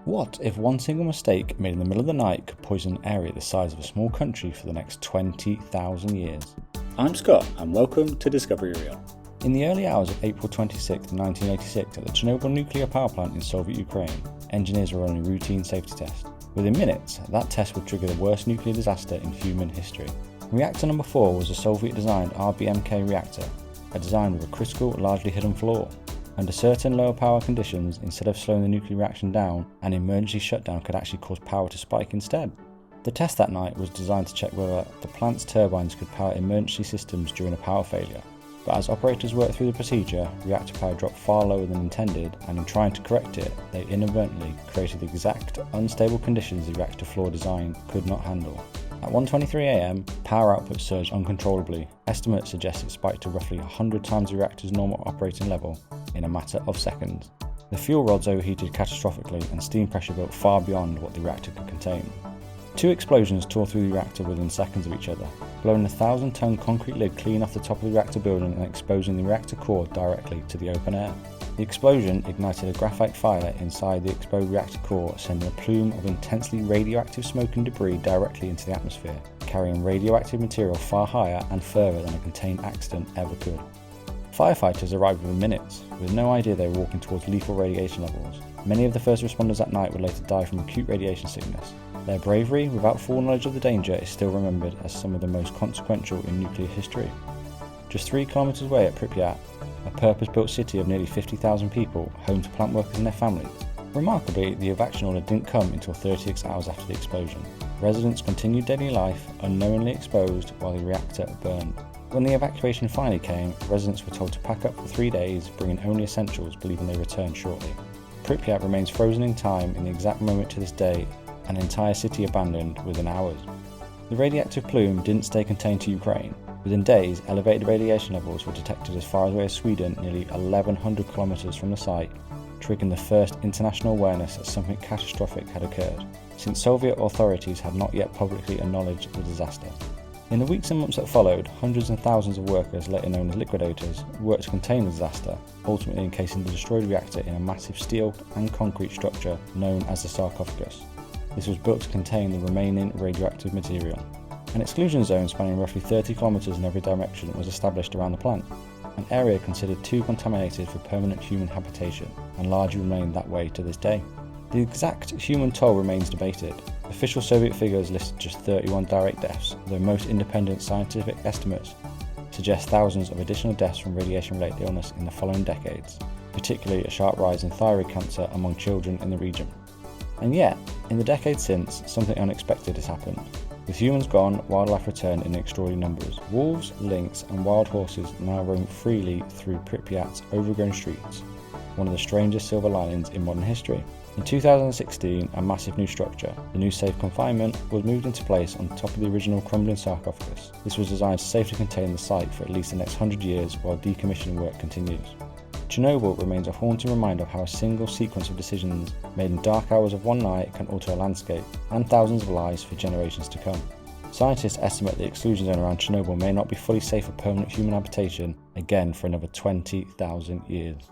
What if one single mistake made in the middle of the night could poison an area the size of a small country for the next 20,000 years? I'm Scott, and welcome to Discovery Reel. In the early hours of April 26, 1986, at the Chernobyl nuclear power plant in Soviet Ukraine, engineers were running a routine safety test. Within minutes, that test would trigger the worst nuclear disaster in human history. Reactor Number 4 was a Soviet-designed RBMK reactor, a design with a critical, largely hidden flaw. Under certain lower power conditions, instead of slowing the nuclear reaction down, an emergency shutdown could actually cause power to spike instead. The test that night was designed to check whether the plant's turbines could power emergency systems during a power failure. But as operators worked through the procedure, reactor power dropped far lower than intended, and in trying to correct it, they inadvertently created the exact unstable conditions the reactor floor design could not handle. At 1:23 am, power output surged uncontrollably. Estimates suggest it spiked to roughly 100 times the reactor's normal operating level in a matter of seconds. The fuel rods overheated catastrophically, and steam pressure built far beyond what the reactor could contain. Two explosions tore through the reactor within seconds of each other, blowing a 1,000-ton concrete lid clean off the top of the reactor building and exposing the reactor core directly to the open air. The explosion ignited a graphite fire inside the exposed reactor core, sending a plume of intensely radioactive smoke and debris directly into the atmosphere, carrying radioactive material far higher and further than a contained accident ever could. Firefighters arrived within minutes, with no idea they were walking towards lethal radiation levels. Many of the first responders that night would later die from acute radiation sickness. Their bravery, without full knowledge of the danger, is still remembered as some of the most consequential in nuclear history. Just 3 kilometers away at Pripyat, a purpose-built city of nearly 50,000 people, home to plant workers and their families. Remarkably, the evacuation order didn't come until 36 hours after the explosion. Residents continued daily life, unknowingly exposed, while the reactor burned. When the evacuation finally came, residents were told to pack up for 3 days, bringing only essentials, believing they returned shortly. Pripyat remains frozen in time in the exact moment to this day, an entire city abandoned within hours. The radioactive plume didn't stay contained to Ukraine. Within days, elevated radiation levels were detected as far away as Sweden, nearly 1,100 kilometers from the site, triggering the first international awareness that something catastrophic had occurred, since Soviet authorities had not yet publicly acknowledged the disaster. In the weeks and months that followed, hundreds and thousands of workers, later known as liquidators, worked to contain the disaster, ultimately encasing the destroyed reactor in a massive steel and concrete structure known as the sarcophagus. This was built to contain the remaining radioactive material. An exclusion zone spanning roughly 30 kilometers in every direction was established around the plant, an area considered too contaminated for permanent human habitation, and largely remained that way to this day. The exact human toll remains debated. Official Soviet figures listed just 31 direct deaths, though most independent scientific estimates suggest thousands of additional deaths from radiation-related illness in the following decades, particularly a sharp rise in thyroid cancer among children in the region. And yet, in the decades since, something unexpected has happened. With humans gone, wildlife returned in extraordinary numbers. Wolves, lynx and wild horses now roam freely through Pripyat's overgrown streets, one of the strangest silver linings in modern history. In 2016, a massive new structure, the new safe confinement, was moved into place on top of the original crumbling sarcophagus. This was designed to safely contain the site for at least the next 100 years while decommissioning work continues. Chernobyl remains a haunting reminder of how a single sequence of decisions made in dark hours of one night can alter a landscape and thousands of lives for generations to come. Scientists estimate the exclusion zone around Chernobyl may not be fully safe for permanent human habitation again for another 20,000 years.